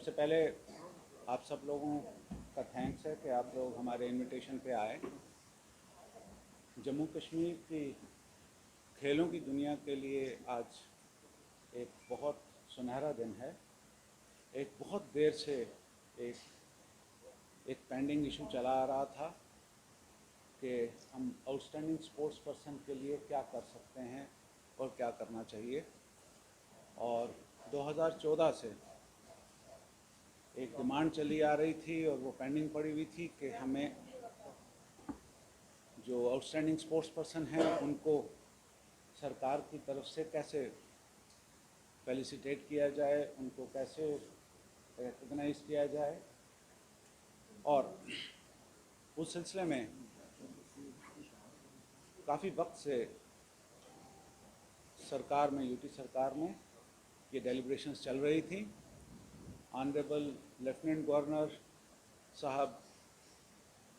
सबसे पहले आप सब लोगों का थैंक्स है कि आप लोग हमारे इनविटेशन पे आए। जम्मू कश्मीर की खेलों की दुनिया के लिए आज एक बहुत सुनहरा दिन है। एक बहुत देर से एक पेंडिंग इशू चला आ रहा था कि हम आउटस्टैंडिंग स्पोर्ट्स पर्सन के लिए क्या कर सकते हैं और क्या करना चाहिए। और 2014 से एक डिमांड चली आ रही थी और वो पेंडिंग पड़ी हुई थी कि हमें जो आउटस्टैंडिंग स्पोर्ट्स पर्सन हैं उनको सरकार की तरफ से कैसे फेलिसिटेट किया जाए, उनको कैसे रिकग्नाइज किया जाए। और उस सिलसिले में काफ़ी वक्त से सरकार में, यूटी सरकार में ये डेलिब्रेशंस चल रही थी। ऑनरेबल लेफ्टिनेंट गवर्नर साहब,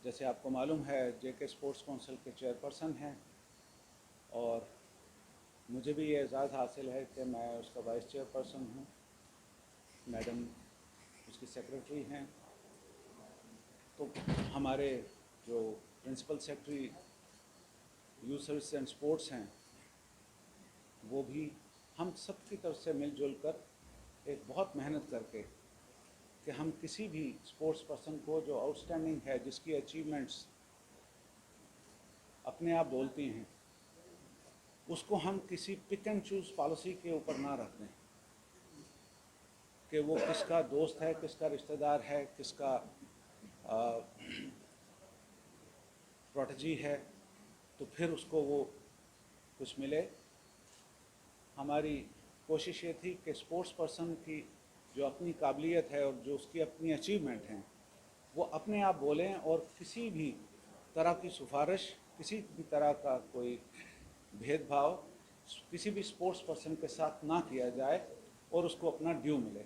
जैसे आपको मालूम है, जेके स्पोर्ट्स काउंसिल के चेयरपर्सन हैं और मुझे भी ये एजाज़ हासिल है कि मैं उसका वाइस चेयरपर्सन हूँ। मैडम उसकी सेक्रेटरी हैं। तो हमारे जो principal secretary youth service and sports हैं, वो भी हम सब की तरफ से मिलजुल कर एक बहुत मेहनत करके कि हम किसी भी स्पोर्ट्स पर्सन को जो आउटस्टैंडिंग है, जिसकी अचीवमेंट्स अपने आप बोलती हैं, उसको हम किसी पिक एंड चूज़ पॉलिसी के ऊपर ना रख दें कि वो किसका दोस्त है, किसका रिश्तेदार है, किसका प्रोटेजी है, तो फिर उसको वो कुछ मिले। हमारी कोशिश ये थी कि स्पोर्ट्स पर्सन की जो अपनी काबिलियत है और जो उसकी अपनी अचीवमेंट हैं, वो अपने आप बोलें और किसी भी तरह की सिफारिश, किसी भी तरह का कोई भेदभाव किसी भी स्पोर्ट्स पर्सन के साथ ना किया जाए और उसको अपना ड्यू मिले।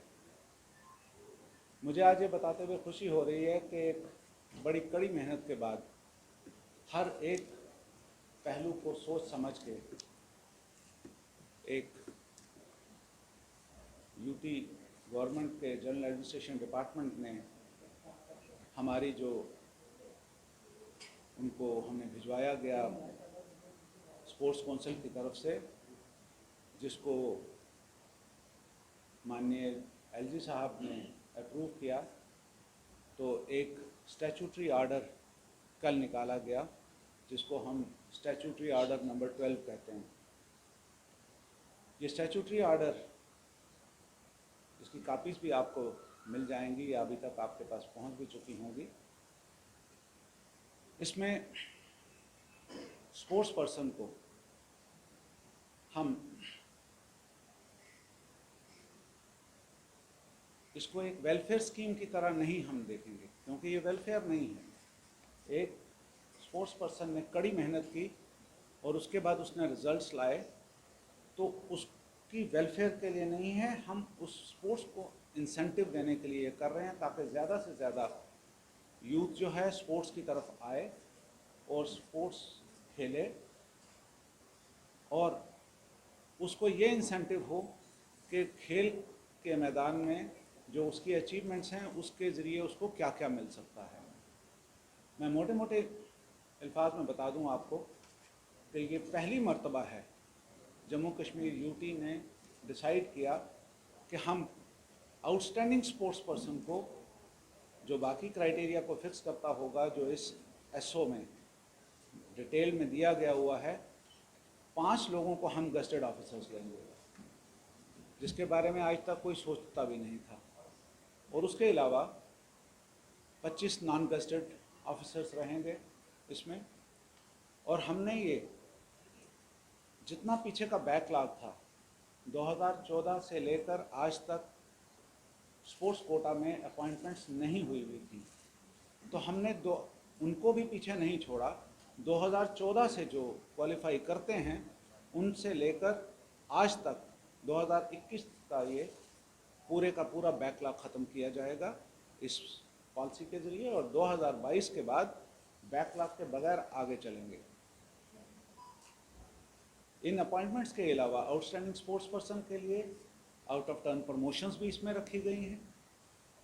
मुझे आज ये बताते हुए खुशी हो रही है कि एक बड़ी कड़ी मेहनत के बाद हर एक पहलू को सोच समझ के एक यूटी गवर्नमेंट के जनरल एडमिनिस्ट्रेशन डिपार्टमेंट ने हमारी जो उनको हमें भिजवाया गया स्पोर्ट्स काउंसिल की तरफ से, जिसको माननीय एलजी साहब ने अप्रूव किया, तो एक स्टैट्यूटरी आर्डर कल निकाला गया, जिसको हम स्टैट्यूटरी आर्डर नंबर 12 कहते हैं। ये स्टैट्यूटरी आर्डर, इसकी कापीज़ भी आपको मिल जाएंगी या अभी तक आपके पास पहुंच भी चुकी होंगी। इसमें स्पोर्ट्स पर्सन को हम इसको एक वेलफेयर स्कीम की तरह नहीं हम देखेंगे, क्योंकि ये वेलफेयर नहीं है। एक स्पोर्ट्स पर्सन ने कड़ी मेहनत की और उसके बाद उसने रिजल्ट्स लाए, तो उसकी वेलफेयर के लिए नहीं है, हम उस स्पोर्ट्स को इंसेंटिव देने के लिए कर रहे हैं ताकि ज़्यादा से ज़्यादा यूथ जो है स्पोर्ट्स की तरफ आए और स्पोर्ट्स खेले और उसको ये इंसेंटिव हो कि खेल के मैदान में जो उसकी अचीवमेंट्स हैं उसके ज़रिए उसको क्या क्या मिल सकता है। मैं मोटे मोटे अल्फाज में बता दूं आपको कि ये पहली मर्तबा है जम्मू कश्मीर यूटी ने डिसाइड किया कि हम आउटस्टैंडिंग स्पोर्ट्स पर्सन को, जो बाकी क्राइटेरिया को फिक्स करता होगा, जो इस एसओ में डिटेल में दिया गया हुआ है, 5 लोगों को हम गस्टेड ऑफिसर्स लेंगे, जिसके बारे में आज तक कोई सोचता भी नहीं था। और उसके अलावा 25 नॉन गस्टेड ऑफिसर्स रहेंगे इसमें। और हमने ये जितना पीछे का बैकलॉग था 2014 से लेकर आज तक स्पोर्ट्स कोटा में अपॉइंटमेंट्स नहीं हुई थी, तो हमने उनको भी पीछे नहीं छोड़ा। 2014 से जो क्वालिफाई करते हैं उनसे लेकर आज तक 2021 का ये पूरे का पूरा बैकलॉग ख़त्म किया जाएगा इस पॉलिसी के ज़रिए, और 2022 के बाद बैकलॉग के बगैर आगे चलेंगे। इन अपॉइंटमेंट्स के अलावा आउटस्टैंडिंग स्पोर्ट्स पर्सन के लिए आउट ऑफ टर्न प्रमोशंस भी इसमें रखी गई हैं।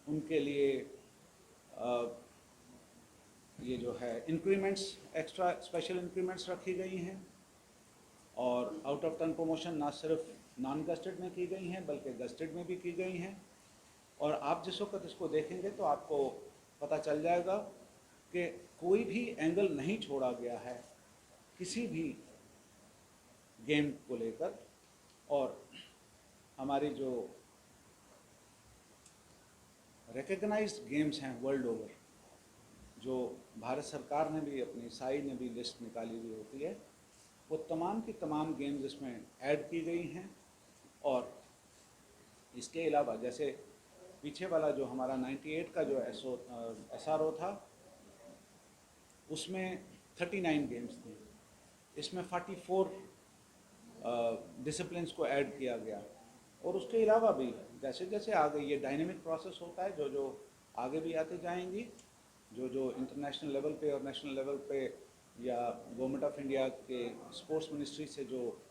उनके लिए ये जो है इंक्रीमेंट्स, एक्स्ट्रा स्पेशल इंक्रीमेंट्स रखी गई हैं, और आउट ऑफ टर्न प्रमोशन ना सिर्फ नॉन गस्टेड में की गई हैं बल्कि गस्टेड में भी की गई हैं। और आप जिस वक्त इसको देखेंगे तो आपको पता चल जाएगा कि कोई भी एंगल नहीं छोड़ा गया है किसी भी गेम को लेकर। और हमारी जो रिकग्नाइज्ड गेम्स हैं वर्ल्ड ओवर, जो भारत सरकार ने भी, अपनी साई ने भी लिस्ट निकाली हुई होती है, वो तमाम की तमाम गेम्स इसमें ऐड की गई हैं। और इसके अलावा जैसे पीछे वाला जो हमारा 98 का जो SRO था, उसमें 39 गेम्स थे, इसमें 44 डिसिप्लिन्स को ऐड किया गया। और उसके अलावा भी जैसे जैसे आगे ये डायनेमिक प्रोसेस होता है, जो जो आगे भी आते जाएंगी, जो जो इंटरनेशनल लेवल पे और नेशनल लेवल पे या गवर्नमेंट ऑफ इंडिया के स्पोर्ट्स मिनिस्ट्री से जो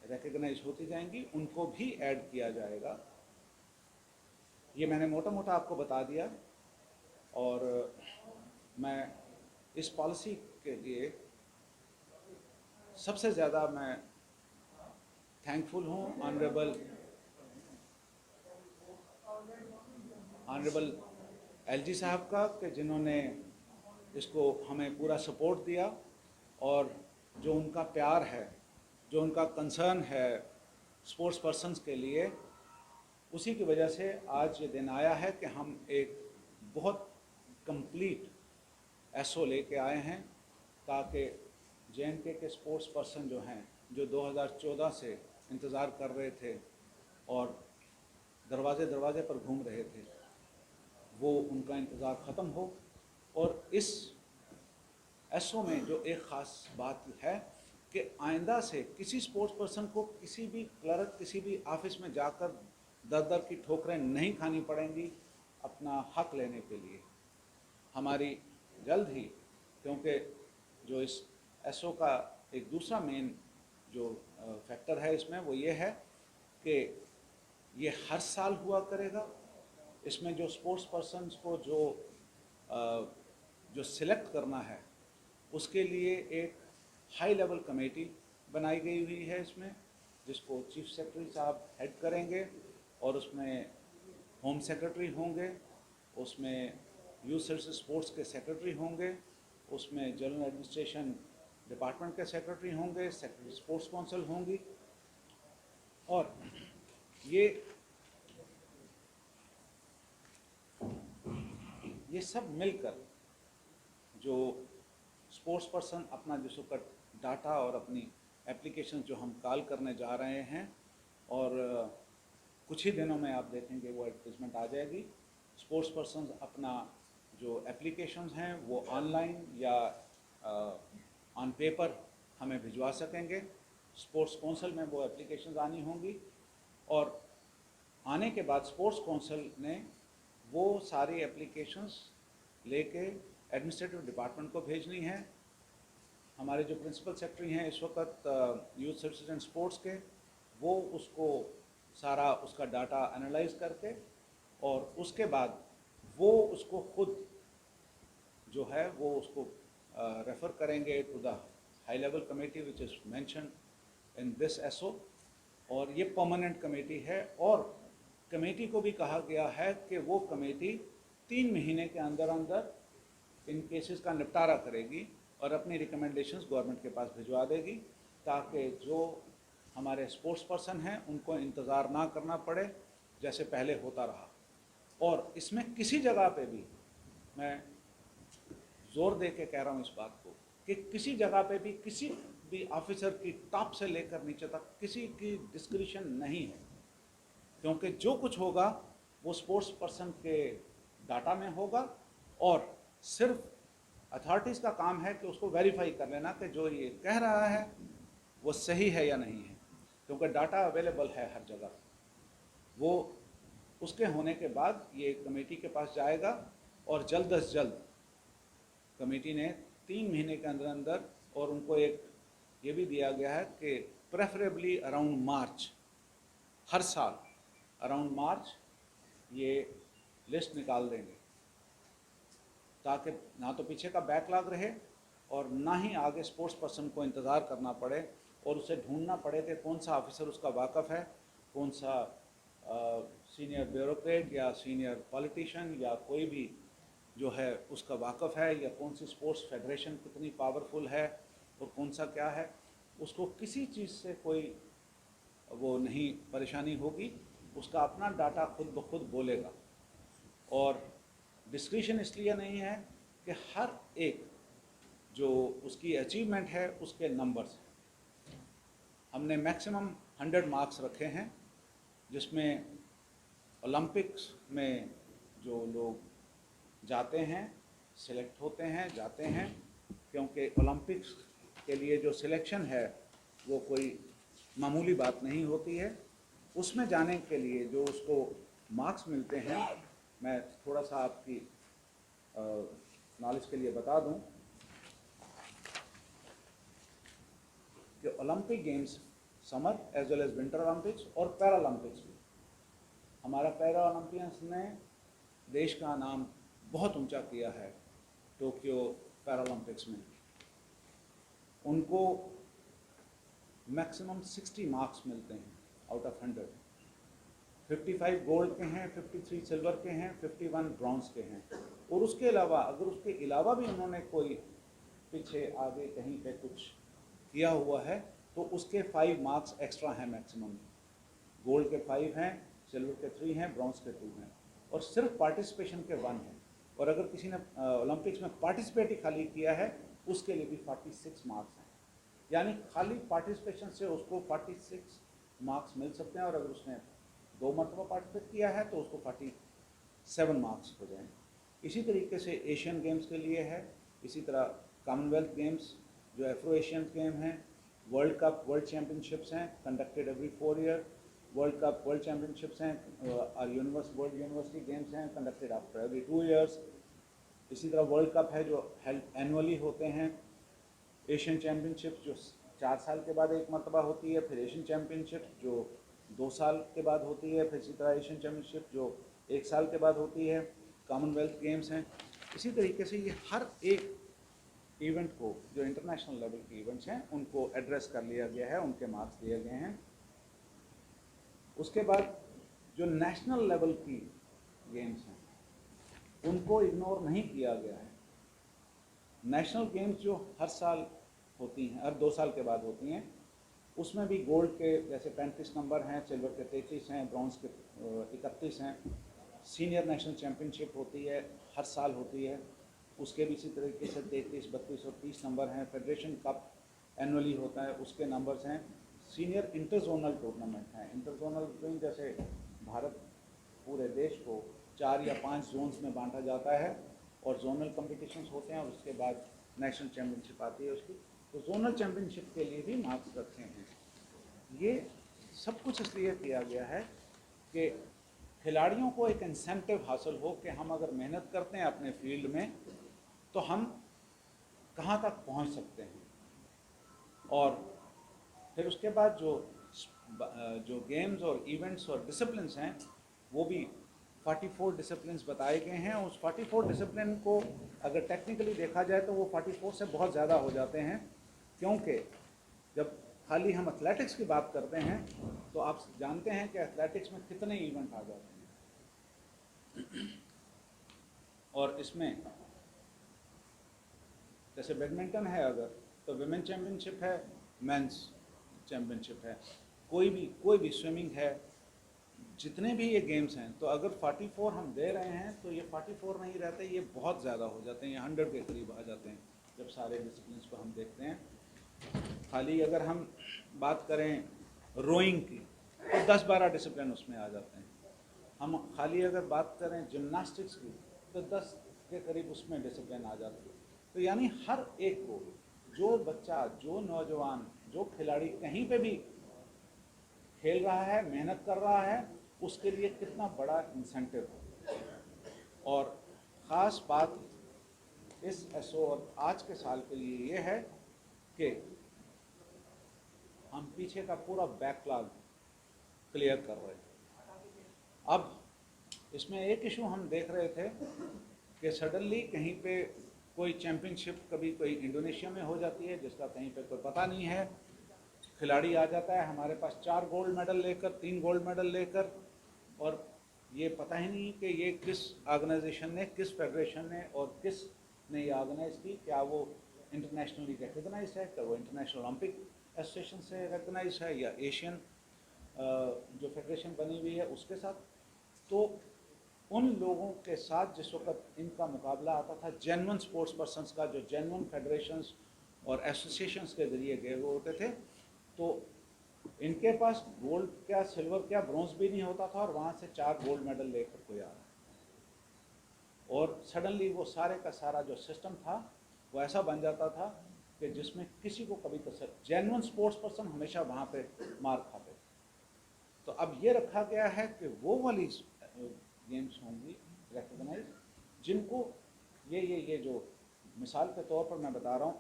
रिकग्नाइज होती जाएंगी, उनको भी ऐड किया जाएगा। ये मैंने मोटा मोटा आपको बता दिया। और मैं इस पॉलिसी के लिए सबसे ज़्यादा मैं थैंकफुल हूँ ऑनरेबल LG साहब का, कि जिन्होंने इसको हमें पूरा सपोर्ट दिया, और जो उनका प्यार है, जो उनका कंसर्न है स्पोर्ट्स पर्सन्स के लिए, उसी की वजह से आज ये दिन आया है कि हम एक बहुत कंप्लीट SO लेके आए हैं, ताकि JNK के स्पोर्ट्स पर्सन जो हैं, जो 2014 से इंतज़ार कर रहे थे और दरवाजे दरवाजे पर घूम रहे थे, वो उनका इंतज़ार ख़त्म हो। और इस SO में जो एक ख़ास बात है कि आइंदा से किसी स्पोर्ट्स पर्सन को किसी भी क्लर्क, किसी भी ऑफिस में जाकर दर दर की ठोकरें नहीं खानी पड़ेंगी अपना हक लेने के लिए। हमारी जल्द ही, क्योंकि जो इस SO का एक दूसरा मेन जो फैक्टर है इसमें, वो ये है कि ये हर साल हुआ करेगा। इसमें जो स्पोर्ट्स पर्सन्स को जो सिलेक्ट करना है, उसके लिए एक हाई लेवल कमेटी बनाई गई हुई है इसमें, जिसको चीफ सेक्रेटरी साहब हेड करेंगे, और उसमें होम सेक्रेटरी होंगे, उसमें यूथ सर्विसेज स्पोर्ट्स के सेक्रेटरी होंगे, उसमें जनरल एडमिनिस्ट्रेशन डिपार्टमेंट के सेक्रेटरी होंगे, सेक्रेटरी स्पोर्ट्स काउंसिल होंगी। और ये सब मिलकर जो स्पोर्ट्स पर्सन अपना जिस वक्त डाटा और अपनी एप्लीकेशन जो हम कॉल करने जा रहे हैं, और कुछ ही दिनों में आप देखेंगे वो एडवर्टीजमेंट आ जाएगी। स्पोर्ट्स पर्सन अपना जो एप्लीकेशंस हैं वो ऑनलाइन या ऑन पेपर हमें भिजवा सकेंगे। स्पोर्ट्स काउंसिल में वो एप्लीकेशंस आनी होंगी, और आने के बाद स्पोर्ट्स काउंसिल ने वो सारी एप्लीकेशंस लेके एडमिनिस्ट्रेटिव डिपार्टमेंट को भेजनी है। हमारे जो प्रिंसिपल सेक्रेटरी हैं इस वक्त यूथ सर्विसेज एंड स्पोर्ट्स के, वो उसको सारा उसका डाटा एनालाइज करके, और उसके बाद वो उसको खुद जो है वो उसको रेफ़र करेंगे to the high level committee which is mention in this SO। और ये परमानेंट कमेटी है, और कमेटी को भी कहा गया है कि वो कमेटी 3 महीने के अंदर अंदर इन केसेस का निपटारा करेगी और अपनी रिकमेंडेशंस गवर्नमेंट के पास भिजवा देगी, ताकि जो हमारे स्पोर्ट्स पर्सन हैं उनको इंतज़ार ना करना पड़े जैसे पहले होता रहा। और इसमें किसी जगह पे भी, मैं ज़ोर दे के कह रहा हूँ इस बात को, कि किसी जगह पे भी किसी भी ऑफिसर की टॉप से लेकर नीचे तक किसी की डिस्क्रिशन नहीं है, क्योंकि जो कुछ होगा वो स्पोर्ट्स पर्सन के डाटा में होगा, और सिर्फ अथॉरिटीज़ का काम है कि उसको वेरीफाई कर लेना कि जो ये कह रहा है वो सही है या नहीं है, क्योंकि डाटा अवेलेबल है हर जगह। वो उसके होने के बाद ये कमेटी के पास जाएगा, और जल्द अज जल्द कमेटी ने 3 महीने के अंदर अंदर, और उनको एक ये भी दिया गया है कि प्रेफरेबली अराउंड मार्च, हर साल अराउंड मार्च ये लिस्ट निकाल देंगे, ताकि ना तो पीछे का बैकलॉग रहे और ना ही आगे स्पोर्ट्स पर्सन को इंतज़ार करना पड़े और उसे ढूंढना पड़े कि कौन सा ऑफिसर उसका वाकफ़ है, कौन सा सीनियर ब्यूरोक्रेट या सीनियर पॉलिटिशियन या कोई भी जो है उसका वाकफ़ है, या कौन सी स्पोर्ट्स फेडरेशन कितनी पावरफुल है और कौन सा क्या है। उसको किसी चीज़ से कोई वो नहीं परेशानी होगी, उसका अपना डाटा खुद ब खुद बोलेगा। और डिस्क्रिशन इसलिए नहीं है कि हर एक जो उसकी अचीवमेंट है उसके नंबर्स हैं। हमने मैक्सिमम 100 मार्क्स रखे हैं, जिसमें ओलंपिक्स में जो लोग जाते हैं, सिलेक्ट होते हैं, जाते हैं, क्योंकि ओलंपिक्स के लिए जो सिलेक्शन है वो कोई मामूली बात नहीं होती है। उसमें जाने के लिए जो उसको मार्क्स मिलते हैं, मैं थोड़ा सा आपकी नॉलेज के लिए बता दूं कि Olympic games summer as well as winter Olympics और पैरा ओलंपिक्स भी, हमारा पैरा ओलंपियंस ने देश का नाम बहुत ऊंचा किया है। टोक्यो पैरा ओलंपिक्स में उनको मैक्सिमम 60 मार्क्स मिलते हैं आउट ऑफ 100। 55 गोल्ड के हैं, 53 सिल्वर के हैं, 51 ब्रॉन्ज के हैं। और उसके अलावा अगर उसके अलावा भी उन्होंने कोई पीछे आगे कहीं पे कुछ किया हुआ है तो उसके 5 मार्क्स एक्स्ट्रा हैं मैक्सिमम। गोल्ड के 5 हैं, सिल्वर के 3 हैं, ब्रॉन्ज के 2 हैं, और सिर्फ पार्टिसिपेशन के 1 हैं। और अगर किसी ने ओलंपिक्स में पार्टिसिपेट ही खाली किया है उसके लिए भी 46 मार्क्स हैं। यानी खाली पार्टिसिपेशन से उसको 46 मार्क्स मिल सकते हैं, और अगर उसने 2 मरतबा पार्टिसिपेट किया है तो उसको 47 मार्क्स हो जाएंगे। इसी तरीके से एशियन गेम्स के लिए है, इसी तरह कॉमनवेल्थ गेम्स जो एफ्रो एशियन गेम हैं, वर्ल्ड कप, वर्ल्ड चैम्पियनशिप्स हैं conducted every 4 year, world cup, world championships हैं और वर्ल्ड यूनिवर्सिटी गेम्स हैं कंडक्टेड आफ्टर एवरी 2 ईयर्स। इसी तरह वर्ल्ड कप है जो हेल्ड एनुअली होते हैं। एशियन चैम्पियनशिप जो 4 साल के बाद एक मरतबा होती है, फिर एशियन चैम्पियनशिप जो 2 साल के बाद होती है, फिर इसी तरह एशियन चैम्पियनशिप जो 1 साल के बाद होती है। कॉमनवेल्थ गेम्स हैं। इसी तरीके से ये हर एक इवेंट को, जो इंटरनेशनल लेवल के इवेंट्स हैं, उनको एड्रेस कर लिया गया है, उनके मार्क्स दिए गए हैं। उसके बाद जो नेशनल लेवल की गेम्स हैं उनको इग्नोर नहीं किया गया है। नेशनल गेम्स जो हर साल होती हैं, हर 2 साल के बाद होती हैं, उसमें भी गोल्ड के जैसे 35 नंबर हैं, सिल्वर के 33 हैं, ब्रॉन्ज के 31 हैं। सीनियर नेशनल चैम्पियनशिप होती है, हर साल होती है, उसके भी इसी तरीके से 33, 32 और 30 नंबर हैं। फेडरेशन कप एनुअली होता है, उसके नंबर्स हैं। सीनियर इंटरजोनल टूर्नामेंट हैं। इंटरजोनल जैसे भारत पूरे देश को 4 या 5 जोन्स में बांटा जाता है और जोनल कॉम्पिटिशन्स होते हैं, और उसके बाद नेशनल चैम्पियनशिप आती है उसकी। तो जोनल चैम्पियनशिप के लिए भी मार्क्स रखे हैं। ये सब कुछ इसलिए किया गया है कि खिलाड़ियों को एक इंसेंटिव हासिल हो कि हम अगर मेहनत करते हैं अपने फील्ड में तो हम कहाँ तक पहुँच सकते हैं। और फिर उसके बाद जो गेम्स और इवेंट्स और डिसिप्लिन्स हैं वो भी 44 डिसिप्लिन्स बताए गए हैं। उस 44 डिसिप्लिन को अगर टेक्निकली देखा जाए तो वो 44 से बहुत ज़्यादा हो जाते हैं, क्योंकि जब खाली हम एथलेटिक्स की बात करते हैं तो आप जानते हैं कि एथलेटिक्स में कितने इवेंट आ जाते हैं। और इसमें जैसे बैडमिंटन है अगर, तो विमेन चैम्पियनशिप है, मेंस चैम्पियनशिप है, कोई भी स्विमिंग है, जितने भी ये गेम्स हैं, तो अगर 44 हम दे रहे हैं तो ये 44 नहीं रहते, ये बहुत ज़्यादा हो जाते हैं, ये 100 के करीब आ जाते हैं जब सारे डिसिप्लिन को हम देखते हैं। खाली अगर हम बात करें रोइंग की तो 10-12 डिसिप्लिन उसमें आ जाते हैं। हम खाली अगर बात करें जिम्नास्टिक्स की तो 10 के करीब उसमें डिसिप्लिन आ जाते हैं। तो यानी हर एक को, जो बच्चा, जो नौजवान, जो खिलाड़ी कहीं पे भी खेल रहा है, मेहनत कर रहा है, उसके लिए कितना बड़ा इंसेंटिव है। और ख़ास बात इस एसओ और आज के साल के लिए ये है कि हम पीछे का पूरा बैकलॉग क्लियर कर रहे हैं। अब इसमें एक इशू हम देख रहे थे कि सडनली कहीं पे कोई चैम्पियनशिप कभी कोई इंडोनेशिया में हो जाती है जिसका कहीं पे कोई पता नहीं है, खिलाड़ी आ जाता है हमारे पास 4 गोल्ड मेडल लेकर, 3 गोल्ड मेडल लेकर, और ये पता ही नहीं कि ये किस ऑर्गेनाइजेशन ने, किस फेडरेशन ने और किस ने ये ऑर्गेनाइज की, क्या वो इंटरनेशनली रिकग्नाइज है, क्या वो इंटरनेशनल ओलंपिक एसोसिएशन से रिकग्नाइज है या एशियन जो फेडरेशन बनी हुई है उसके साथ। तो उन लोगों के साथ जिस वक्त इनका मुकाबला आता था जेन्युइन स्पोर्ट्स पर्सनस का, जो जेन्युइन फेडरेशंस और एसोसिएशंस के ज़रिए गए हुए होते थे, तो इनके पास गोल्ड क्या, सिल्वर क्या, ब्रॉन्ज भी नहीं होता था और वहाँ से 4 गोल्ड मेडल लेकर कोई आ रहा है। और सडनली वो सारे का सारा जो सिस्टम था वो ऐसा बन जाता था कि जिसमें किसी को कभी तसर, जेन्युइन स्पोर्ट्स पर्सन हमेशा वहाँ पे मार खाते थे। तो अब ये रखा गया है कि वो वाली गेम्स होंगी रिकग्नाइज जिनको ये जो मिसाल के तौर पर मैं बता रहा हूँ,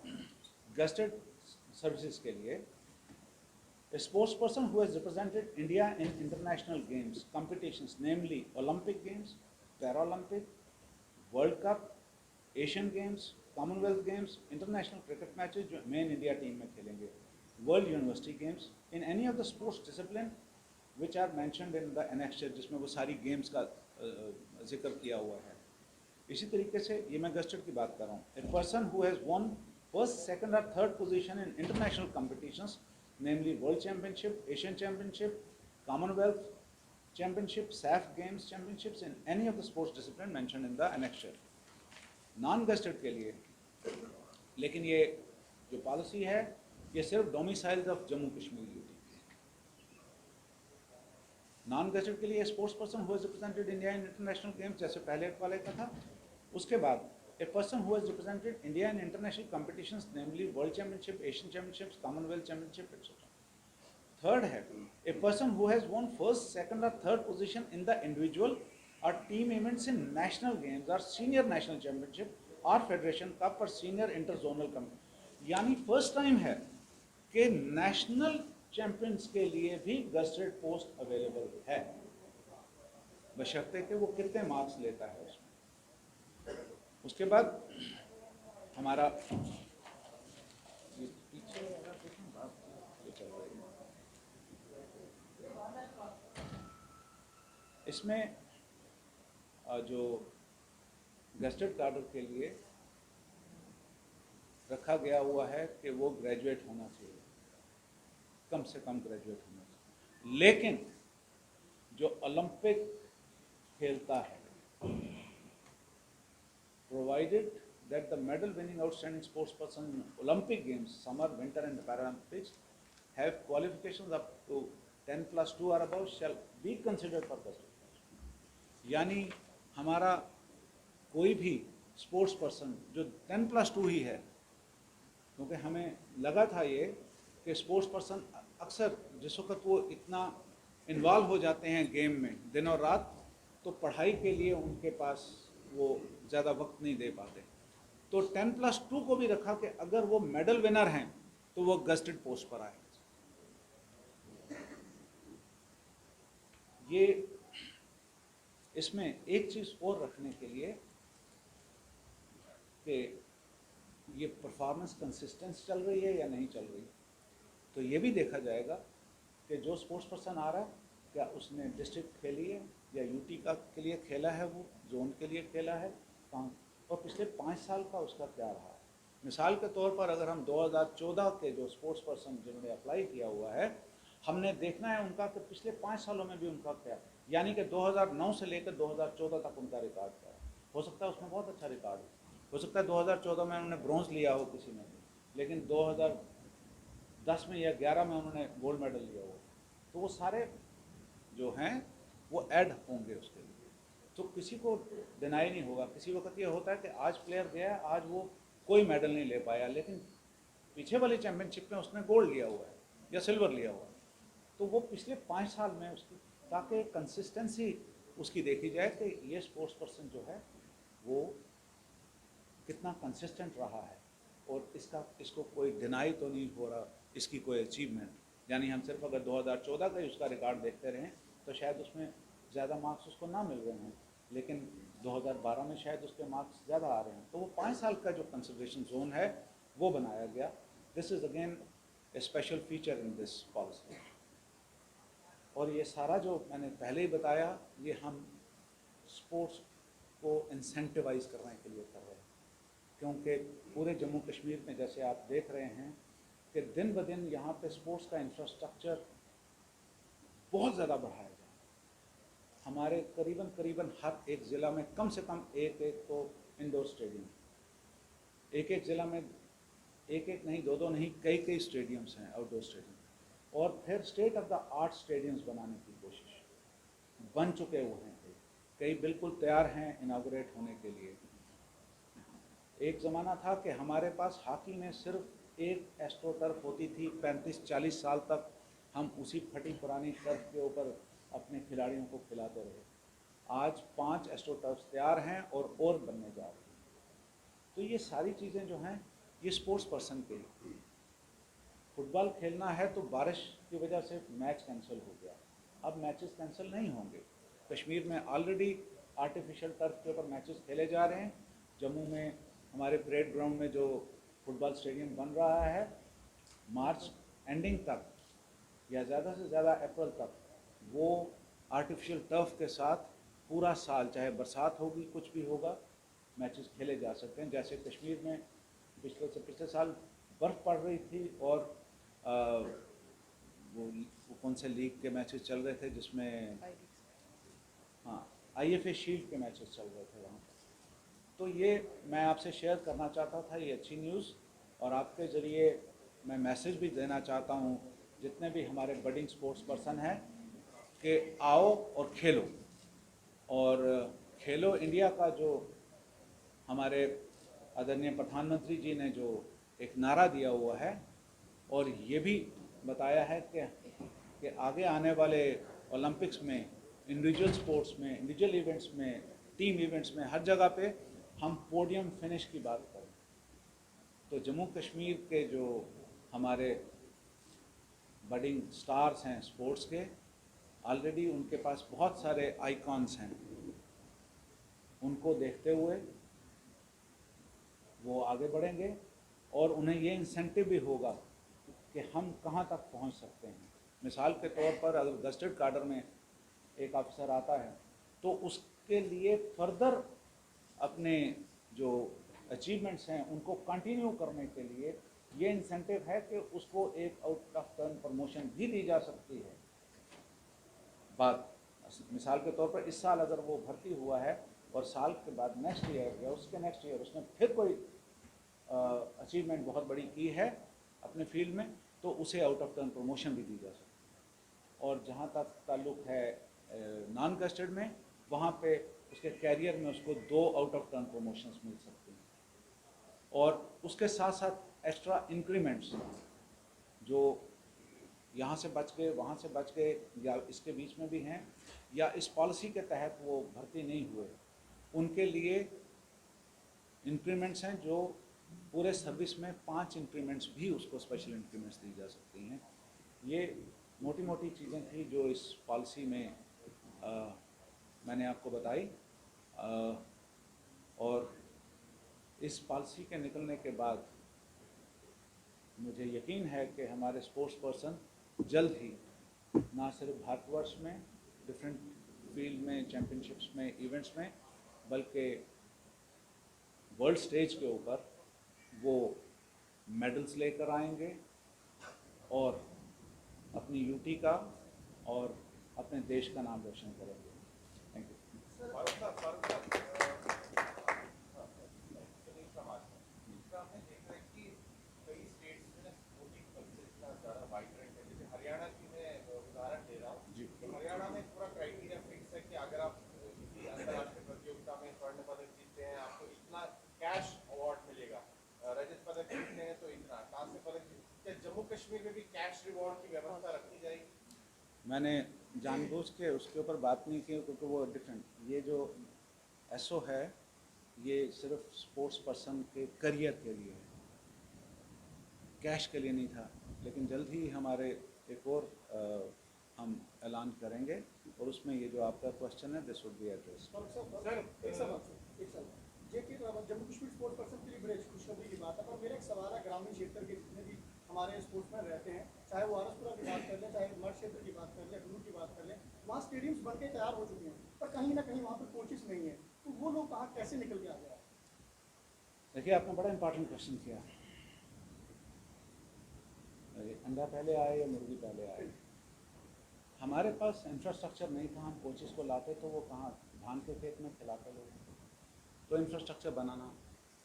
गेस्टेड सर्विसेज के लिए a sports person who has represented India in international games competitions, namely Olympic Games, Paralympic, World Cup, Asian Games, Commonwealth Games, international cricket matches जो मेन इंडिया टीम में खेलेंगे, World University Games, in any of the sports discipline which are mentioned in the annexure, जिसमें वो सारी games का जिक्र किया हुआ है। इसी तरीके से ये मैं गेस्टेड की बात कर रहा हूँ, a person who has won first, second or third position in international competitions, namely World Championship, Asian Championship, Commonwealth Championship, SAF Games Championships in any of the sports discipline mentioned in the annexure. Non-guested के लिए लेकिन ये जो policy है ये सिर्फ domiciles of Jammu Kashmir UT. Non gazetted के लिए sports person who has represented India in international games, जैसे पहले वाले का था। उसके बाद a person who has represented India in international competitions, namely World Championship, Asian Championships, Commonwealth Championship, etc. Third है a person who has won first, second or third position in the individual or team events in national games or senior national championship or federation cup or senior interzonal competition। यानी first time है कि national champions के लिए भी gazetted post available है, बशर्ते कि वो कितने मार्क्स लेता है उसमें। उसके बाद हमारा ये पीछे इसमें जो गेस्टेड कार्डर के लिए रखा गया हुआ है कि वो ग्रेजुएट होना चाहिए, कम से कम ग्रेजुएट होना चाहिए। लेकिन जो ओलंपिक खेलता है, provided that the medal winning outstanding sports person in Olympic Games, summer, winter and Paralympics have qualifications up to 10+2 or above shall be considered for gazetted. यानी हमारा कोई भी स्पोर्ट्स पर्सन जो 10+2 ही है, क्योंकि हमें लगा था ये कि स्पोर्ट्स पर्सन अक्सर जिस वक्त वो इतना इन्वॉल्व हो जाते हैं गेम में दिन और रात, तो पढ़ाई के लिए उनके पास वो ज़्यादा वक्त नहीं दे पाते। तो 10+2 को भी रखा कि अगर वो मेडल विनर हैं तो वो गेस्टेड पोस्ट पर आए। ये इसमें एक चीज़ और रखने के लिए कि ये परफॉर्मेंस कंसिस्टेंस चल रही है या नहीं चल रही, तो ये भी देखा जाएगा कि जो स्पोर्ट्स पर्सन आ रहा है क्या उसने डिस्ट्रिक्ट खेली है या यूटी का के लिए खेला है, वो जोन के लिए खेला है, और पिछले 5 साल का उसका क्या रहा है। मिसाल के तौर पर अगर हम 2014 के जो स्पोर्ट्स पर्सन जिन्होंने अप्लाई किया हुआ है, हमने देखना है उनका कि पिछले 5 सालों में भी उनका क्या, यानी कि 2009 से लेकर 2014 तक उनका रिकॉर्ड क्या है। हो सकता है उसमें बहुत अच्छा रिकॉर्ड हो सकता है 2014 में उन्होंने ब्रॉन्ज लिया हो किसी में, लेकिन 2010 में या 11 में उन्होंने गोल्ड मेडल लिया हो, तो वो सारे जो हैं वो ऐड होंगे उसके लिए। तो किसी को डिनाई नहीं होगा। किसी वक्त ये होता है कि आज प्लेयर गया, आज वो कोई मेडल नहीं ले पाया, लेकिन पीछे वाली चैम्पियनशिप में उसने गोल्ड लिया हुआ है या सिल्वर लिया हुआ है, तो वो पिछले 5 साल में उसकी, ताकि कंसिस्टेंसी उसकी देखी जाए कि ये स्पोर्ट्स पर्सन जो है वो कितना कंसिस्टेंट रहा है और इसको कोई डिनाई तो नहीं हो रहा इसकी कोई अचीवमेंट। यानी हम सिर्फ अगर 2014 का ही उसका रिकॉर्ड देखते रहें तो शायद उसमें ज़्यादा मार्क्स उसको ना मिल रहे हैं, लेकिन 2012 में शायद उसके मार्क्स ज़्यादा आ रहे हैं, तो वो 5 साल का जो कंसिडरेशन जोन है वो बनाया गया। This is again A special feature in this policy. और ये सारा जो मैंने पहले ही बताया, ये हम स्पोर्ट्स को इंसेंटिवाइज करने के लिए कर रहे हैं, क्योंकि पूरे जम्मू कश्मीर में जैसे आप देख रहे हैं कि दिन ब दिन यहाँ पे स्पोर्ट्स का इंफ्रास्ट्रक्चर बहुत ज़्यादा बढ़ाया जा रहा है। हमारे करीबन हर एक ज़िला में कम से कम एक तो इंडोर स्टेडियम, एक ज़िला में एक नहीं, दो नहीं, कई स्टेडियम्स हैं, आउटडोर स्टेडियम। और फिर state of the art stadiums बनाने की कोशिश बन चुके हुए हैं, कई बिल्कुल तैयार हैं इनागुरेट होने के लिए। एक ज़माना था कि हमारे पास हॉकी में सिर्फ एक एस्ट्रोटर्फ होती थी, 35-40 साल तक हम उसी फटी पुरानी टर्फ के ऊपर अपने खिलाड़ियों को खिलाते रहे। आज 5 एस्ट्रोटर्फ तैयार हैं और बनने जा रहे हैं। तो ये सारी चीज़ें जो हैं, ये स्पोर्ट्स पर्सन के लिए। फुटबॉल खेलना है तो बारिश की वजह से मैच कैंसिल हो गया, अब मैचेस कैंसिल नहीं होंगे। कश्मीर में ऑलरेडी आर्टिफिशियल टर्फ के ऊपर मैचेस खेले जा रहे हैं। जम्मू में हमारे परेड ग्राउंड में जो फुटबॉल स्टेडियम बन रहा है, मार्च एंडिंग तक या ज़्यादा से ज़्यादा अप्रैल तक वो आर्टिफिशियल टर्फ के साथ पूरा साल, चाहे बरसात होगी कुछ भी होगा, मैचेस खेले जा सकते हैं। जैसे कश्मीर में पिछले साल बर्फ़ पड़ रही थी और वो कौन से लीग के मैचेस चल रहे थे जिसमें, हाँ, IFA शील्ड के मैचेस चल रहे थे वहाँ पर। तो ये मैं आपसे शेयर करना चाहता था, ये अच्छी न्यूज़। और आपके ज़रिए मैं मैसेज भी देना चाहता हूँ जितने भी हमारे बडिंग स्पोर्ट्स पर्सन हैं कि आओ और खेलो। और खेलो इंडिया का जो हमारे आदरणीय प्रधानमंत्री जी ने जो एक नारा दिया हुआ है, और ये भी बताया है कि आगे आने वाले ओलंपिक्स में, इंडिविजुअल स्पोर्ट्स में, इंडिविजुअल इवेंट्स में, टीम इवेंट्स में, हर जगह पे हम पोडियम फिनिश की बात करें। तो जम्मू कश्मीर के जो हमारे बडिंग स्टार्स हैं स्पोर्ट्स के, ऑलरेडी उनके पास बहुत सारे आइकॉन्स हैं। उनको देखते हुए वो आगे बढ़ेंगे और उन्हें ये इंसेंटिव भी होगा कि हम कहाँ तक पहुँच सकते हैं। मिसाल के तौर पर अगर गस्टेड काडर में एक ऑफिसर आता है तो उसके लिए फर्दर अपने जो अचीवमेंट्स हैं उनको कंटिन्यू करने के लिए ये इंसेंटिव है कि उसको एक आउट ऑफ टर्न प्रमोशन भी दी जा सकती है। बात मिसाल के तौर पर इस साल अगर वो भर्ती हुआ है और साल के बाद नेक्स्ट ईयर या उसके नेक्स्ट ईयर उसने फिर कोई अचीवमेंट बहुत बड़ी की है अपने फील्ड में, तो उसे आउट ऑफ टर्न प्रमोशन भी दी जा सकती है। और जहाँ तक ताल्लुक है नॉन गस्टेड में, वहाँ पे उसके कैरियर में उसको 2 आउट ऑफ टर्न प्रमोशंस मिल सकती हैं। और उसके साथ साथ एक्स्ट्रा इंक्रीमेंट्स जो यहाँ से बच गए, वहाँ से बच गए, या इसके बीच में भी हैं, या इस पॉलिसी के तहत वो भर्ती नहीं हुए, उनके लिए इंक्रीमेंट्स हैं जो पूरे सर्विस में 5 इंक्रीमेंट्स भी उसको स्पेशल इंक्रीमेंट्स दी जा सकती हैं। ये मोटी मोटी चीज़ें थी जो इस पॉलिसी में मैंने आपको बताई। और इस पॉलिसी के निकलने के बाद मुझे यकीन है कि हमारे स्पोर्ट्स पर्सन जल्द ही ना सिर्फ भारतवर्ष में डिफरेंट फील्ड में, चैम्पियनशिप्स में, इवेंट्स में, बल्कि वर्ल्ड स्टेज के ऊपर वो मेडल्स लेकर आएंगे और अपनी यूटी का और अपने देश का नाम रोशन करेंगे। Thank you. हरियाणा में पूरा क्राइटेरिया फिक्स है कि अगर आप किसी अंतर्राष्ट्रीय प्रतियोगिता में स्वर्ण पदक जीतते हैं आपको इतना कैश अवार्ड मिलेगा, रजत पदक जीतते हैं तो इतना, कांस्य पदक जीतते हैं। जम्मू कश्मीर में भी कैश रिवॉर्ड की व्यवस्था रखी जाएगी? मैंने जानबूझ के उसके ऊपर बात नहीं की क्योंकि वो डिफरेंट, ये जो एसओ है ये सिर्फ स्पोर्ट्स पर्सन के करियर के लिए है, कैश के लिए नहीं था। लेकिन जल्द ही हमारे एक और हम ऐलान करेंगे और उसमें ये जो आपका क्वेश्चन है this would be address. Sir एक सवाल जेके जम्मू कश्मीर स्पोर्ट्स पर्सन के लिए बड़े खुशखबरी की बात है, पर मेरा एक सवाल है ग्रामीण क्षेत्र के जितने भी हमारे स्पोर्ट्समैन रहते हैं, चाहे वो आरसपुरा की बात कर लें, चाहे मठ क्षेत्र की बात कर लें, गुरु की बात कर लें, वहाँ स्टेडियम्स बन के तैयार हो चुके हैं, पर कहीं ना कहीं वहाँ पर कोचेस नहीं है, तो वो लोग कहाँ कैसे निकल के आ गया? देखिए, आपने बड़ा इंपॉर्टेंट क्वेश्चन किया। अंडा पहले आए या मुर्गी पहले आए? हमारे पास इंफ्रास्ट्रक्चर नहीं था, हम कोचेस को लाते तो वो कहाँ धान के खेत में खिलाते लोग। तो इंफ्रास्ट्रक्चर बनाना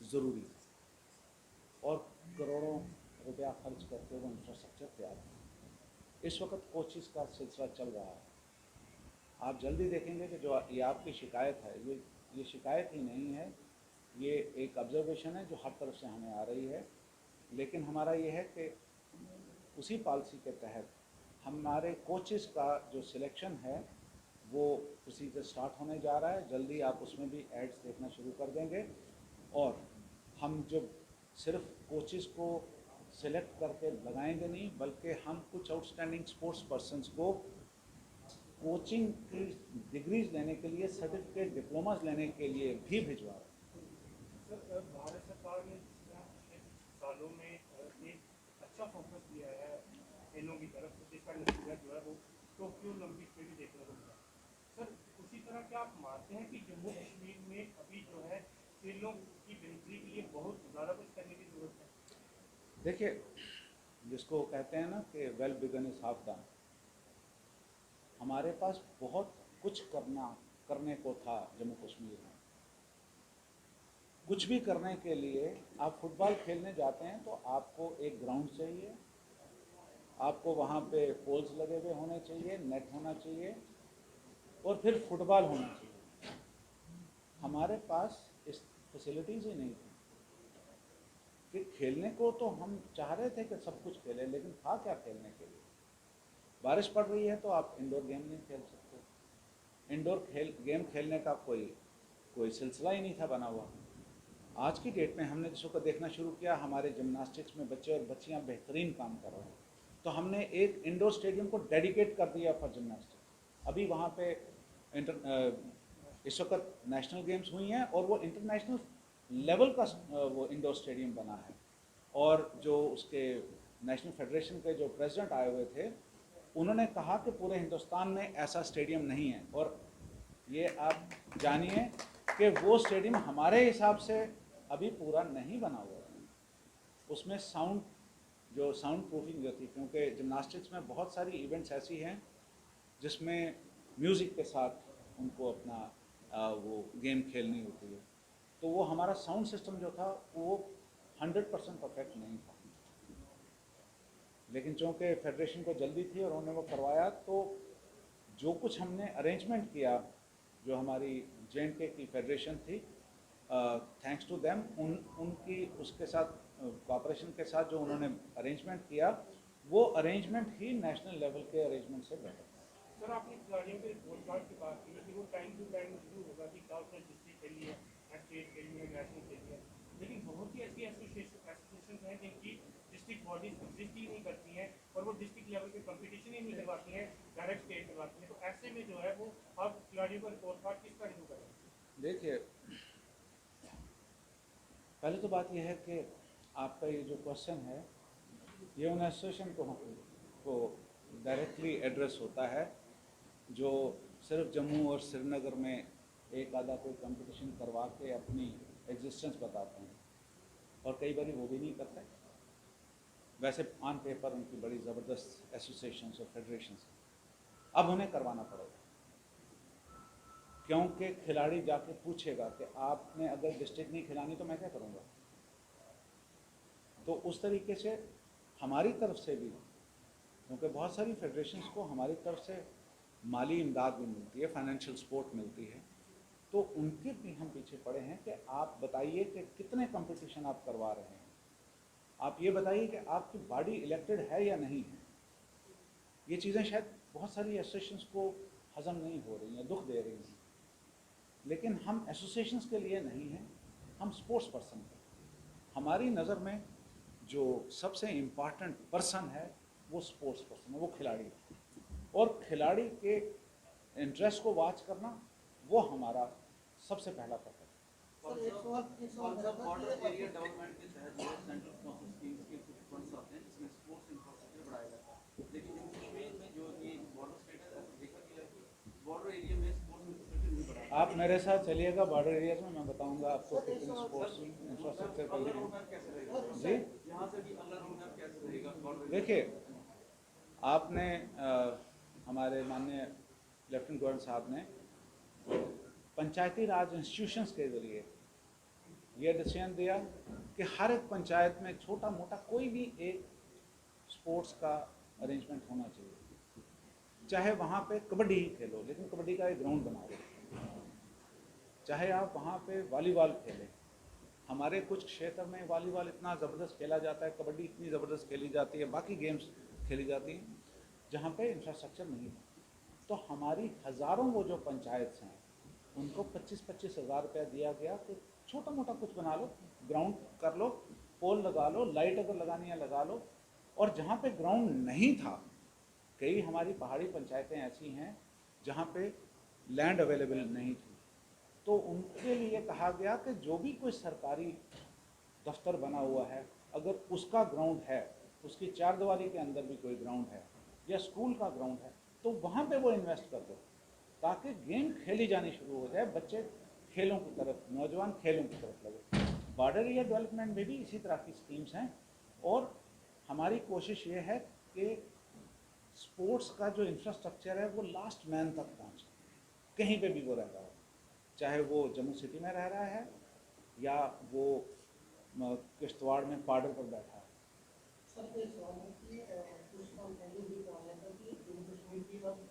ज़रूरी था और करोड़ों रुपया खर्च करके वो इंफ्रास्ट्रक्चर तैयार किया। इस वक्त कोचेस का सिलसिला चल रहा है। आप जल्दी देखेंगे कि जो ये आपकी शिकायत है, ये शिकायत ही नहीं है, ये एक ऑब्जर्वेशन है जो हर तरफ से हमें आ रही है। लेकिन हमारा ये है कि उसी पॉलिसी के तहत हमारे कोचेस का जो सिलेक्शन है वो प्रोसीजर स्टार्ट होने जा रहा है। जल्दी आप उसमें भी एड्स देखना शुरू कर देंगे और हम जब सिर्फ कोचेस को सिलेक्ट करके लगाएंगे नहीं, बल्कि हम कुछ आउटस्टैंडिंग स्पोर्ट्स पर्सन्स को कोचिंग की डिग्रीज लेने के लिए, सर्टिफिकेट डिप्लोमास लेने के लिए भी भिजवा रहे हैं। सर भारत सरकार ने पिछले सालों में एक अच्छा फोकस दिया है खेलों की तरफ, जिसका नतीजा जो है वो टोक्यो ओलंपिक में भी देखने को मिला। सर उसी तरह क्या आप मानते हैं कि जम्मू कश्मीर में अभी जो है खेलों की बेहतरी के लिए बहुत ज़्यादा कुछ करने की ज़रूरत है? देखिए, जिसको कहते हैं ना कि well begun is half done, हमारे पास बहुत कुछ करने को था जम्मू कश्मीर में। कुछ भी करने के लिए, आप फुटबॉल खेलने जाते हैं तो आपको एक ग्राउंड चाहिए, आपको वहाँ पे पोल्स लगे हुए होने चाहिए, नेट होना चाहिए और फिर फुटबॉल होना चाहिए। हमारे पास इस फैसिलिटीज़ ही नहीं थी कि खेलने को। तो हम चाह रहे थे कि सब कुछ खेलें, लेकिन था क्या खेलने के लिए? बारिश पड़ रही है तो आप इंडोर गेम नहीं खेल सकते। इंडोर गेम खेलने का कोई सिलसिला ही नहीं था बना हुआ। आज की डेट में हमने जिसको देखना शुरू किया, हमारे जिम्नास्टिक्स में बच्चे और बच्चियां बेहतरीन काम कर रहे हैं, तो हमने एक इंडोर स्टेडियम को डेडिकेट कर दिया फॉर जिम्नास्टिक्स। अभी वहाँ पे इस वक्त नेशनल गेम्स हुई हैं और वो इंटरनेशनल लेवल का वो इंडोर स्टेडियम बना है। और जो उसके नेशनल फेडरेशन के जो प्रेसिडेंट आए हुए थे, उन्होंने कहा कि पूरे हिंदुस्तान में ऐसा स्टेडियम नहीं है। और ये आप जानिए कि वो स्टेडियम हमारे हिसाब से अभी पूरा नहीं बना हुआ है। उसमें साउंड प्रूफिंग जो थी, क्योंकि जिम्नास्टिक्स में बहुत सारी इवेंट्स ऐसी हैं जिसमें म्यूज़िक के साथ उनको अपना वो गेम खेलनी होती है, तो वो हमारा साउंड सिस्टम जो था वो 100% परफेक्ट नहीं था। लेकिन चूँकि फेडरेशन को जल्दी थी और उन्होंने वो करवाया, तो जो कुछ हमने अरेंजमेंट किया, जो हमारी J&K की फेडरेशन थी, थैंक्स टू देम, उनकी उसके साथ कोऑपरेशन के साथ जो उन्होंने अरेंजमेंट किया, वो अरेंजमेंट ही नेशनल लेवल के अरेंजमेंट से बेहतर था। सर आपने खिलाड़ियों के रिपोर्ट कार्ड की बात की कि वो टाइम टू टाइम शुरू होगा कि क्या उसने डिस्ट्रिक्ट खेली है, स्टेट खेली है, नेशनल खेली है, लेकिन बहुत ही ऐसी एसोसिएशन हैं जिनकी डिस्ट्रिक्ट बॉडीज एग्जिस्ट ही नहीं करती हैं और वो डिस्ट्रिक्ट लेवल पे कंपटीशन ही नहीं करवाती हैं, डायरेक्ट स्टेट करवाती हैं। तो ऐसे में जो है वो अब खिलाड़ियों का रिपोर्ट कार्ड किस तरह शुरू करें? देखिए, पहले तो बात यह है कि आपका ये जो क्वेश्चन है, ये उन एसोसिएशन को डायरेक्टली एड्रेस होता है जो सिर्फ जम्मू और श्रीनगर में एक आधा कोई कंपटीशन करवा के अपनी एग्जिस्टेंस बताते हैं, और कई बार वो भी नहीं करते। वैसे ऑन पेपर उनकी बड़ी ज़बरदस्त एसोसिएशंस और फेडरेशंस, अब उन्हें करवाना पड़ेगा, क्योंकि खिलाड़ी जाके पूछेगा कि आपने अगर डिस्ट्रिक्ट नहीं खिलानी तो मैं क्या करूँगा। तो उस तरीके से हमारी तरफ से भी, क्योंकि बहुत सारी फेडरेशंस को हमारी तरफ से माली इमदाद भी मिलती है, फाइनेंशियल सपोर्ट मिलती है, तो उनके भी हम पीछे पड़े हैं कि आप बताइए कि कितने कंपटीशन आप करवा रहे हैं, आप ये बताइए कि आपकी बॉडी इलेक्टेड है या नहीं है। ये चीज़ें शायद बहुत सारी एसोसिएशंस को हजम नहीं हो रही हैं, दुख दे रही हैं, लेकिन हम एसोसिएशंस के लिए नहीं हैं, हम स्पोर्ट्स पर्सन हैं। हमारी नज़र में जो सबसे इम्पॉर्टेंट पर्सन है वो स्पोर्ट्स पर्सन है, वो खिलाड़ी है। और खिलाड़ी के इंटरेस्ट को वॉच करना वो हमारा सबसे पहला पकड़ है। सर एक सवाल मेरा था बॉर्डर कि एरिया डेवलपमेंट के तहत जो है सेंट्रल स्पॉन्सर स्कीम्स के कुछ फंड्स आते हैं जिसमें स्पोर्ट्स इंफ्रास्ट्रक्चर बढ़ाया जाता है, लेकिन जम्मू कश्मीर में जो ये बॉर्डर स्टेट है ऐसा देखा गया है कि बॉर्डर एरिया में स्पोर्ट्स इंफ्रास्ट्रक्चर नहीं बढ़ा। आप मेरे साथ चलिएगा बॉर्डर एरियाज में, मैं बताऊंगा आपको सर, कितने स्पोर्ट्स इंफ्रास्ट्रक्चर अगला कर रोड मैप कैसे रहेगा जी। यहाँ से भी अगला रोड मैप कैसे रहेगा बॉर्डर? देखिए, आपने हमारे माननीय लेफ्टिनेंट गवर्नर साहब ने पंचायती राज इंस्टीट्यूशंस के जरिए ये डिसीजन दिया कि हर एक पंचायत में छोटा मोटा कोई भी एक स्पोर्ट्स का अरेंजमेंट होना चाहिए, चाहे वहाँ पे कबड्डी ही खेलो लेकिन कबड्डी का एक ग्राउंड बना दो, चाहे आप वहाँ पे वॉलीबॉल खेलें। हमारे कुछ क्षेत्र में वॉलीबॉल इतना ज़बरदस्त खेला जाता है, कबड्डी इतनी ज़बरदस्त खेली जाती है, बाकी गेम्स खेली जाती हैं जहाँ पे इंफ्रास्ट्रक्चर नहीं है। तो हमारी हज़ारों वो जो पंचायत हैं उनको 25-25 हज़ार रुपया दिया गया कि छोटा मोटा कुछ बना लो, ग्राउंड कर लो, पोल लगा लो, लाइट अगर लगानी है लगा लो। और जहाँ पे ग्राउंड नहीं था, कई हमारी पहाड़ी पंचायतें ऐसी हैं जहाँ पे लैंड अवेलेबल नहीं थी, तो उनके लिए कहा गया कि जो भी कोई सरकारी दफ्तर बना हुआ है अगर उसका ग्राउंड है, उसकी चारदीवारी के अंदर भी कोई ग्राउंड है या स्कूल का ग्राउंड है, तो वहाँ पे वो इन्वेस्ट कर दो ताकि गेम खेली जानी शुरू हो जाए, बच्चे खेलों की तरफ, नौजवान खेलों की तरफ लगे। बॉर्डर एरिया डेवलपमेंट में भी इसी तरह की स्कीम्स हैं और हमारी कोशिश ये है कि स्पोर्ट्स का जो इंफ्रास्ट्रक्चर है वो लास्ट मैन तक पहुँचे, कहीं पे भी वो रह रहा हो, चाहे वो जम्मू सिटी में रह रहा है या वो किश्तवाड़ में पार्डर पर बैठा है। सर एक सवाल है कि कुछ साल पहले भी कहा गया था कि जम्मू कश्मीर की अब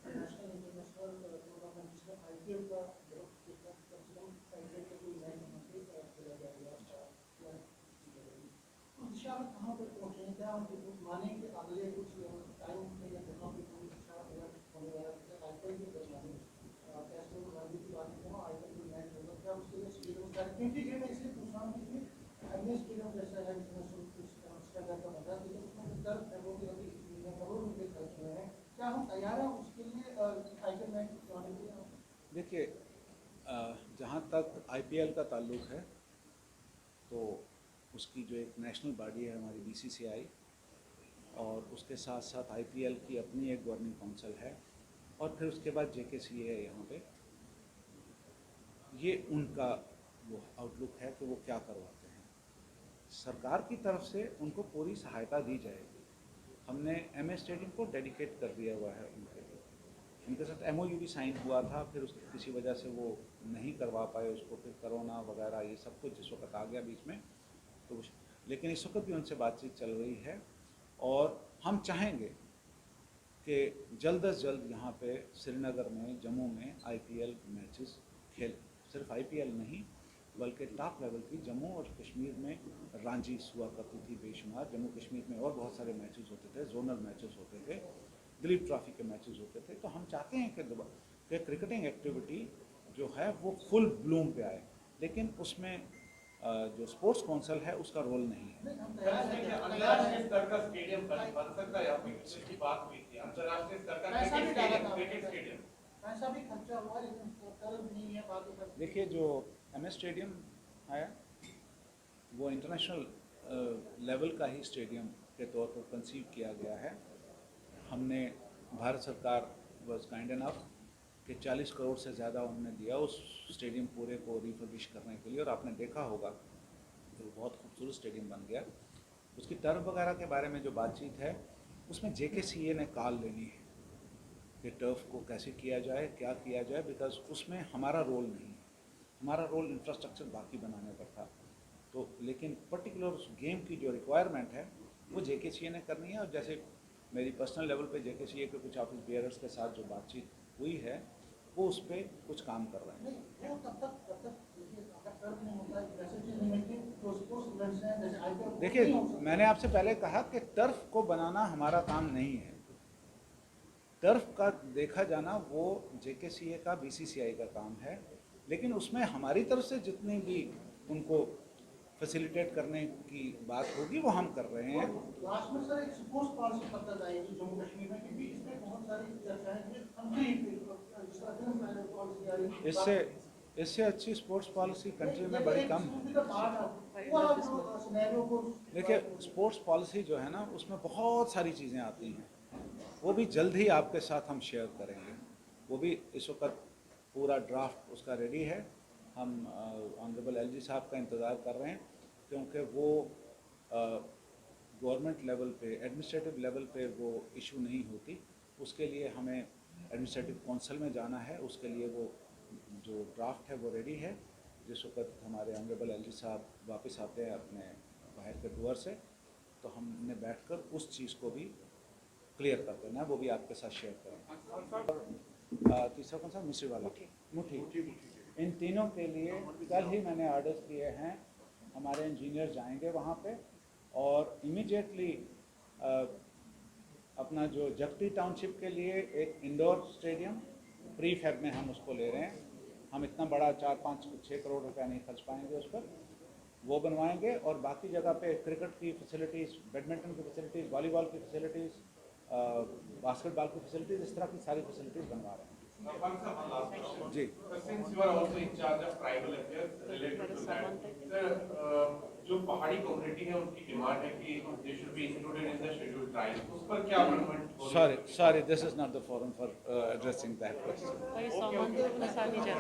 नेशनल इंटरनेशनल टूर्नामेंट जिसमें आईपीएल का कम से कम आईपीएल का कोई मैच होना चाहिए खेला जाएगा, उस दिशा में कहाँ पर पहुँचे हैं? क्या हम माने कि अगले कुछ टाइम में या जगह पे कोई दिशा होने वाला है? आईपीएल की बात करें, टेस्ट और रणजी की बात करें, आईपीएल कोई मैच होगा क्या उसके लिए स्टेडियम का? क्योंकि ये मैं इसलिए पूछ रहा हूँ कि अन्य स्टेडियम जैसा है जिसमें का बता देते उसमें दर्द है वो भी अभी करोड़ रुपये खर्च हुए हैं, क्या हम तैयार हैं उसके लिए आईपीएल मैच खिलाने के लिए? देखिए, जहाँ तक आईपीएल का ताल्लुक है तो उसकी जो एक नेशनल बॉडी है हमारी बीसीसीआई, और उसके साथ साथ आईपीएल की अपनी एक गवर्निंग काउंसिल है, और फिर उसके बाद जेकेसीए है यहाँ पे, ये उनका वो आउटलुक है कि वो क्या करवाते हैं। सरकार की तरफ से उनको पूरी सहायता दी जाएगी। हमने एमए स्टेडियम को डेडिकेट कर दिया हुआ है उनके लिए, उनके साथ एमओयू भी साइन हुआ था, फिर उस किसी वजह से वो नहीं करवा पाए उसको, फिर कोरोना वगैरह ये सब कुछ जिस वक्त आ गया बीच में, तो लेकिन इस वक्त भी उनसे बातचीत चल रही है और हम चाहेंगे कि जल्द अज जल्द यहाँ पे श्रीनगर में, जम्मू में आईपीएल मैचेस खेल, सिर्फ आईपीएल नहीं बल्कि टॉप लेवल की जम्मू और कश्मीर में रांझीस हुआ करती थी बेशुमार, जम्मू कश्मीर में और बहुत सारे मैचेस होते थे, जोनल मैचेस होते थे, दिलीप ट्रॉफी के मैचेस होते थे। तो हम चाहते हैं कि क्रिकेटिंग एक्टिविटी जो है वो फुल ब्लूम पे आए, लेकिन उसमें जो स्पोर्ट्स काउंसिल है उसका रोल नहीं है। अंतर्राष्ट्रीय स्तर का स्टेडियम बन सकता है, यहाँ पे की बात हुई थी, अंतर्राष्ट्रीय स्तर का क्रिकेट स्टेडियम पैसा भी खर्चा हुआ लेकिन कल नहीं है बात। देखिए, जो एमए स्टेडियम है वो इंटरनेशनल लेवल का ही स्टेडियम के तौर पर कंसीव किया गया है। हमने, भारत सरकार वाज काइंड इनफ कि 40 करोड़ से ज़्यादा उन्होंने दिया उस स्टेडियम पूरे को रिफर्बिश करने के लिए, और आपने देखा होगा तो बहुत खूबसूरत स्टेडियम बन गया। उसकी टर्फ वगैरह के बारे में जो बातचीत है उसमें जेकेसीए ने कॉल लेनी है कि टर्फ को कैसे किया जाए, क्या किया जाए, बिकॉज उसमें हमारा रोल नहीं है, हमारा रोल इंफ्रास्ट्रक्चर बाकी बनाने पर था। तो लेकिन पर्टिकुलर उस गेम की जो रिक्वायरमेंट है वो जेकेसीए ने करनी है, और जैसे मेरी पर्सनल लेवल पे जेकेसीए के कुछ ऑफिस बियरर्स के साथ जो बातचीत हुई है वो उस पर कुछ काम कर रहे हैं। नहीं वो तब तक नहीं होता है, वैसे चीज़ नहीं है कि जो स्पोर्ट्स इवेंट्स हैं जैसे आईपीएल। देखिए, मैंने आपसे पहले कहा कि टर्फ को बनाना हमारा काम नहीं है, टर्फ का देखा जाना वो जेकेसीए का, बीसीसीआई का काम है, लेकिन उसमें हमारी तरफ से जितनी भी उनको फैसिलिटेट करने की बात होगी वो हम कर रहे हैं। लास्ट में सर एक स्पोर्ट्स पॉलिसी पता जाएगी जम्मू कश्मीर में, क्योंकि इसमें बहुत सारी चर्चाएं हैं कंट्री जिस तरह फिल्म पॉलिसी आ रही है, इससे अच्छी स्पोर्ट्स पॉलिसी कंट्री में बड़ी कम है। देखिए स्पोर्ट्स पॉलिसी जो है ना उसमें बहुत सारी चीज़ें आती हैं, वो भी जल्द ही आपके साथ हम शेयर करेंगे। वो भी इस वक्त पूरा ड्राफ्ट उसका रेडी है। हम ऑनरेबल एलजी साहब का इंतज़ार कर रहे हैं, क्योंकि वो गवर्नमेंट लेवल पे, एडमिनिस्ट्रेटिव लेवल पे वो इशू नहीं होती। उसके लिए हमें एडमिनिस्ट्रेटिव काउंसिल में जाना है, उसके लिए वो जो ड्राफ्ट है वो रेडी है। जिस वक्त हमारे ऑनरेबल एलजी साहब वापस आते हैं अपने बाहर के टूर से, तो हमने बैठकर उस चीज़ को भी क्लियर कर देना है, वो भी आपके साथ शेयर करेंगे। तीसरा कौन सा? मिस्री वाला मुठी। इन तीनों के लिए कल ही मैंने ऑर्डर्स दिए हैं। हमारे इंजीनियर जाएंगे वहाँ पे और इमीडिएटली अपना जो जगती टाउनशिप के लिए एक इंडोर स्टेडियम प्री फैब में हम उसको ले रहे हैं। हम इतना बड़ा 4-5-6 करोड़ रुपया नहीं खर्च पाएंगे उस पर, वो बनवाएंगे। और बाकी जगह पे क्रिकेट की फैसिलिटीज़, बैडमिंटन की फैसिलिटीज़, वॉलीबॉल की फैसिलिटीज़, बास्केटबॉल की फैसिलिटीज़, इस तरह की सारी फैसिलिटीज़ बनवा रहे हैं। जी Since you are also in charge of tribal affairs related to that, sir, जो पहाड़ी कम्युनिटी है उनकी डिमांड है कि they should be included in the scheduled tribes, उस पर क्या amendment? sorry, this is not the forum for addressing that question. कोई सामान तो अपने साथ ही जाता है।